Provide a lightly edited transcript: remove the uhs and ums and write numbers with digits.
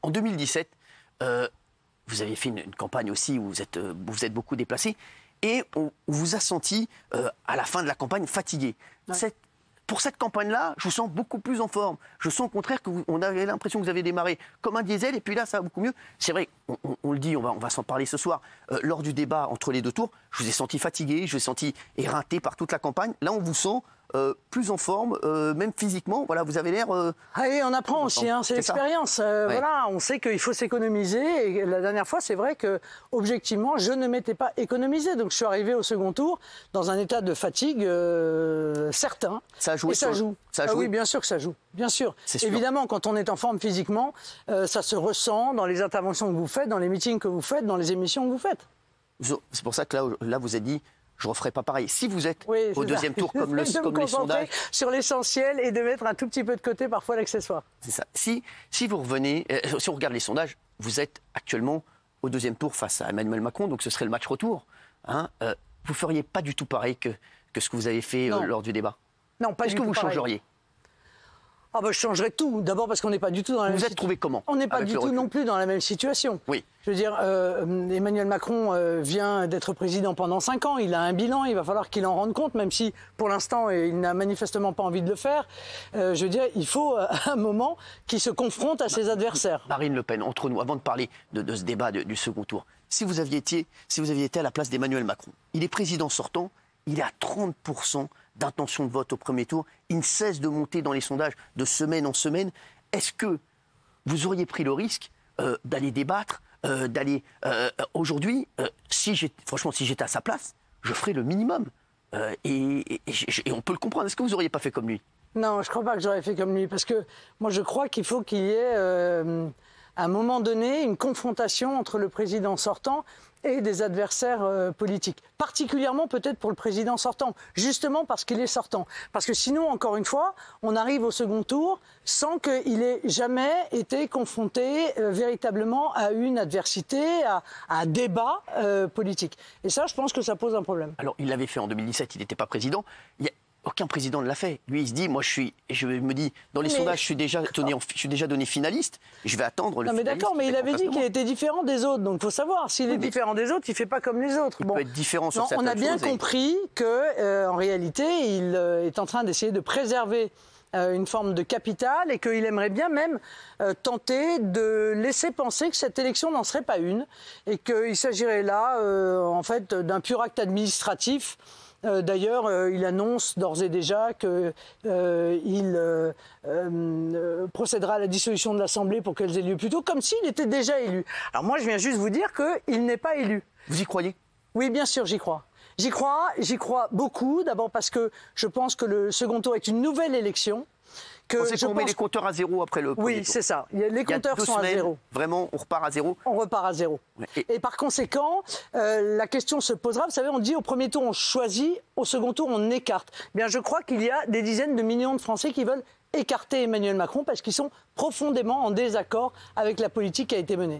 En 2017, vous avez fait une campagne aussi où vous êtes beaucoup déplacé et on vous a senti, à la fin de la campagne, fatigué. Ouais. Pour cette campagne-là, je vous sens beaucoup plus en forme. Je sens au contraire qu'on avait l'impression que vous avez démarré comme un diesel et puis là, ça va beaucoup mieux. C'est vrai, on le dit, on va s'en parler ce soir. Lors du débat entre les deux tours, je vous ai senti fatigué, je vous ai senti éreinté par toute la campagne. Là, on vous sent plus en forme, même physiquement. Voilà, vous avez l'air... Allez, on apprend aussi, hein, c'est l'expérience. Ouais. Voilà, on sait qu'il faut s'économiser. Et la dernière fois, c'est vrai que objectivement, je ne m'étais pas économisé. Donc, je suis arrivé au second tour dans un état de fatigue certain. Ça a joué. Et ça joue. Ça a joué. Oui, bien sûr que ça joue. Bien sûr. Évidemment, quand on est en forme physiquement, ça se ressent dans les interventions que vous faites, dans les meetings que vous faites, dans les émissions que vous faites. C'est pour ça que là vous avez dit... Je ne referai pas pareil. Si vous êtes au deuxième tour, comme les sondages... sur l'essentiel et de mettre un tout petit peu de côté parfois l'accessoire. C'est ça. Si vous revenez, si on regarde les sondages, vous êtes actuellement au deuxième tour face à Emmanuel Macron, donc ce serait le match retour. Hein, vous ne feriez pas du tout pareil que ce que vous avez fait lors du débat? Non, pas du tout. Est-ce que vous changeriez? Ah bah, je changerais tout. D'abord parce qu'on n'est pas du tout dans la même situation. Vous êtes trouvé comment? On n'est pas du tout non plus dans la même situation. Oui. Je veux dire, Emmanuel Macron vient d'être président pendant 5 ans. Il a un bilan, il va falloir qu'il en rende compte, même si pour l'instant il n'a manifestement pas envie de le faire. Je veux dire, il faut à un moment qu'il se confronte à ses adversaires. Marine Le Pen, entre nous, avant de parler de ce débat du second tour, si vous aviez été à la place d'Emmanuel Macron, il est président sortant, il est à 30% d'intention de vote au premier tour, il ne cesse de monter dans les sondages de semaine en semaine. Est-ce que vous auriez pris le risque d'aller débattre, aujourd'hui, franchement, si j'étais à sa place, je ferais le minimum. Et on peut le comprendre. Est-ce que vous n'auriez pas fait comme lui? Non, je ne crois pas que j'aurais fait comme lui. Parce que moi, je crois qu'il faut qu'il y ait, à un moment donné, une confrontation entre le président sortant et des adversaires politiques. Particulièrement peut-être pour le président sortant, justement parce qu'il est sortant. Parce que sinon, encore une fois, on arrive au second tour sans qu'il ait jamais été confronté véritablement à une adversité, à un débat politique. Et ça, je pense que ça pose un problème. Alors, il l'avait fait en 2017, il n'était pas président. Aucun président ne l'a fait. Lui, il se dit, moi, je me dis, dans les sondages, je suis déjà donné finaliste. Je vais attendre le finaliste. Mais d'accord, mais il avait dit qu'il était différent des autres. Donc, il faut savoir, s'il est différent des autres, il ne fait pas comme les autres. Il peut être différent sur certaines choses. On a bien compris qu'en réalité, il est en train d'essayer de préserver une forme de capital et qu'il aimerait bien même tenter de laisser penser que cette élection n'en serait pas une et qu'il s'agirait là, en fait, d'un pur acte administratif. D'ailleurs, il annonce d'ores et déjà qu'il procédera à la dissolution de l'Assemblée pour qu'elle ait lieu plus tôt, comme s'il était déjà élu. Alors moi, je viens juste vous dire qu'il n'est pas élu. Vous y croyez? Oui, bien sûr, j'y crois. J'y crois beaucoup, d'abord parce que je pense que le second tour est une nouvelle élection. On met les compteurs à zéro après le premier tour. Oui, c'est ça. Les compteurs sont à zéro. Vraiment, on repart à zéro. On repart à zéro. Ouais. Et par conséquent, la question se posera. Vous savez, on dit au premier tour, on choisit, au second tour, on écarte. Bien, je crois qu'il y a des dizaines de millions de Français qui veulent écarter Emmanuel Macron parce qu'ils sont profondément en désaccord avec la politique qui a été menée.